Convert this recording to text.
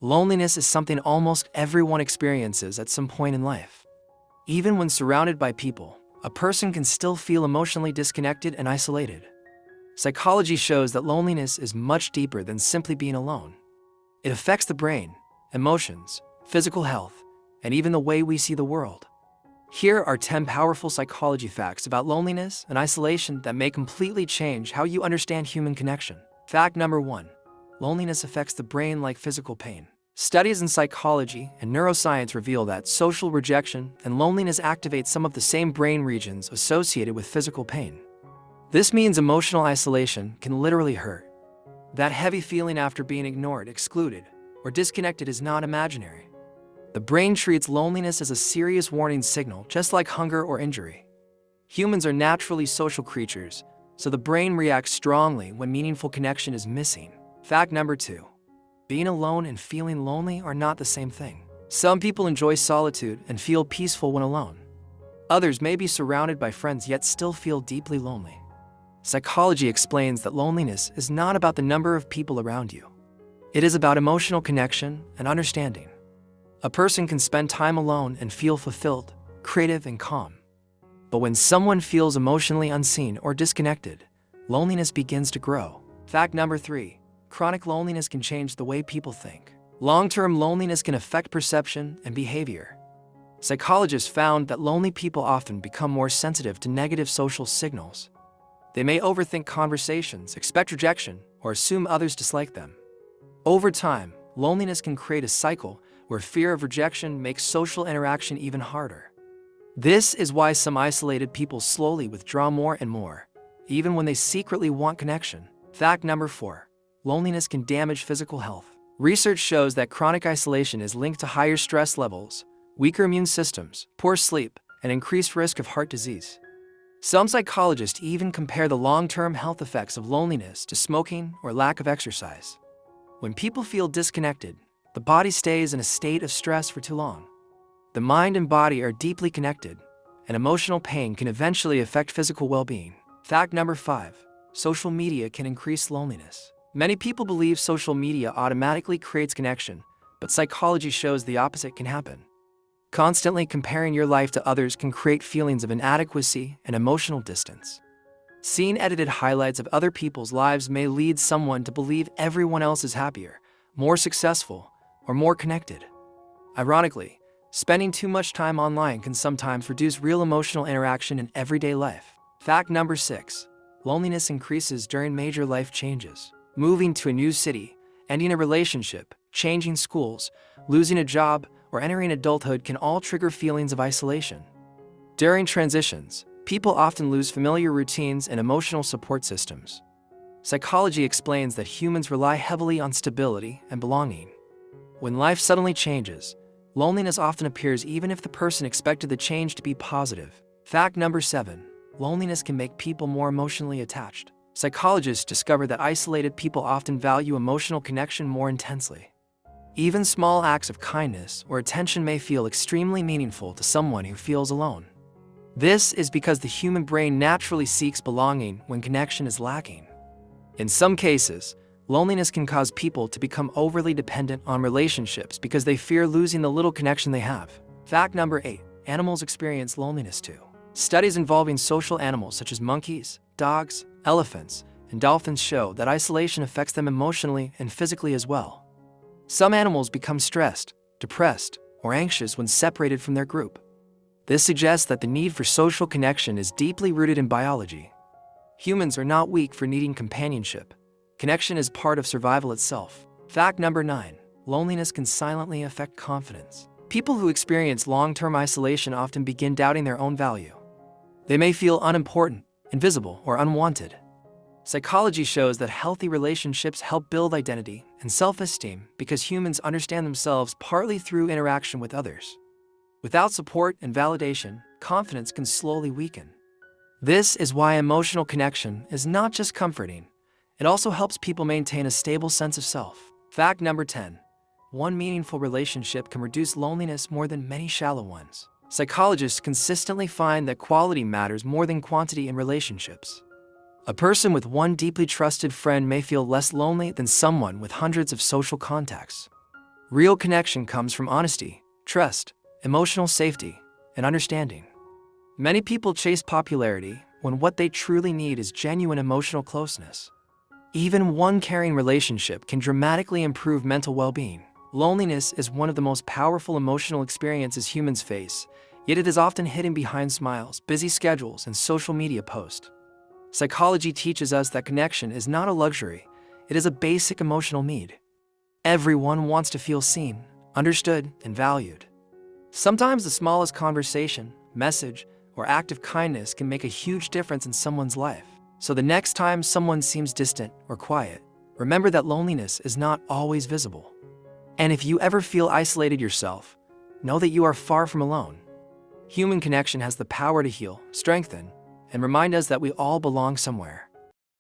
Loneliness is something almost everyone experiences at some point in life. Even when surrounded by people, a person can still feel emotionally disconnected and isolated. Psychology shows that loneliness is much deeper than simply being alone. It affects the brain, emotions, physical health, and even the way we see the world. Here are 10 powerful psychology facts about loneliness and isolation that may completely change how you understand human connection. Fact number 1. Loneliness affects the brain like physical pain. Studies in psychology and neuroscience reveal that social rejection and loneliness activate some of the same brain regions associated with physical pain. This means emotional isolation can literally hurt. That heavy feeling after being ignored, excluded, or disconnected is not imaginary. The brain treats loneliness as a serious warning signal, just like hunger or injury. Humans are naturally social creatures, so the brain reacts strongly when meaningful connection is missing. Fact number 2. Being alone and feeling lonely are not the same thing. Some people enjoy solitude and feel peaceful when alone. Others may be surrounded by friends yet still feel deeply lonely. Psychology explains that loneliness is not about the number of people around you. It is about emotional connection and understanding. A person can spend time alone and feel fulfilled, creative, and calm. But when someone feels emotionally unseen or disconnected, loneliness begins to grow. Fact number 3. Chronic loneliness can change the way people think. Long-term loneliness can affect perception and behavior. Psychologists found that lonely people often become more sensitive to negative social signals. They may overthink conversations, expect rejection, or assume others dislike them. Over time, loneliness can create a cycle where fear of rejection makes social interaction even harder. This is why some isolated people slowly withdraw more and more, even when they secretly want connection. Fact number 4. Loneliness can damage physical health. Research shows that chronic isolation is linked to higher stress levels, weaker immune systems, poor sleep, and increased risk of heart disease. Some psychologists even compare the long-term health effects of loneliness to smoking or lack of exercise. When people feel disconnected, the body stays in a state of stress for too long. The mind and body are deeply connected, and emotional pain can eventually affect physical well-being. Fact number 5. Social media can increase loneliness. Many people believe social media automatically creates connection, but psychology shows the opposite can happen. Constantly comparing your life to others can create feelings of inadequacy and emotional distance. Seeing edited highlights of other people's lives may lead someone to believe everyone else is happier, more successful, or more connected. Ironically, spending too much time online can sometimes reduce real emotional interaction in everyday life. Fact number 6. Loneliness increases during major life changes. Moving to a new city, ending a relationship, changing schools, losing a job, or entering adulthood can all trigger feelings of isolation. During transitions, people often lose familiar routines and emotional support systems. Psychology explains that humans rely heavily on stability and belonging. When life suddenly changes, loneliness often appears even if the person expected the change to be positive. Fact number 7. Loneliness can make people more emotionally attached. Psychologists discover that isolated people often value emotional connection more intensely. Even small acts of kindness or attention may feel extremely meaningful to someone who feels alone. This is because the human brain naturally seeks belonging when connection is lacking. In some cases, loneliness can cause people to become overly dependent on relationships because they fear losing the little connection they have. Fact number 8. Animals experience loneliness too. Studies involving social animals such as monkeys, dogs, elephants, and dolphins show that isolation affects them emotionally and physically as well. Some animals become stressed, depressed, or anxious when separated from their group. This suggests that the need for social connection is deeply rooted in biology. Humans are not weak for needing companionship. Connection is part of survival itself. Fact number 9. Loneliness can silently affect confidence. People who experience long-term isolation often begin doubting their own value. They may feel unimportant, invisible, or unwanted. Psychology shows that healthy relationships help build identity and self-esteem because humans understand themselves partly through interaction with others. Without support and validation, confidence can slowly weaken. This is why emotional connection is not just comforting, it also helps people maintain a stable sense of self. Fact number 10. One meaningful relationship can reduce loneliness more than many shallow ones. Psychologists consistently find that quality matters more than quantity in relationships. A person with one deeply trusted friend may feel less lonely than someone with hundreds of social contacts. Real connection comes from honesty, trust, emotional safety, and understanding. Many people chase popularity when what they truly need is genuine emotional closeness. Even one caring relationship can dramatically improve mental well-being. Loneliness is one of the most powerful emotional experiences humans face, yet it is often hidden behind smiles, busy schedules, and social media posts. Psychology teaches us that connection is not a luxury, it is a basic emotional need. Everyone wants to feel seen, understood, and valued. Sometimes the smallest conversation, message, or act of kindness can make a huge difference in someone's life. So the next time someone seems distant or quiet, remember that loneliness is not always visible. And if you ever feel isolated yourself, know that you are far from alone. Human connection has the power to heal, strengthen, and remind us that we all belong somewhere.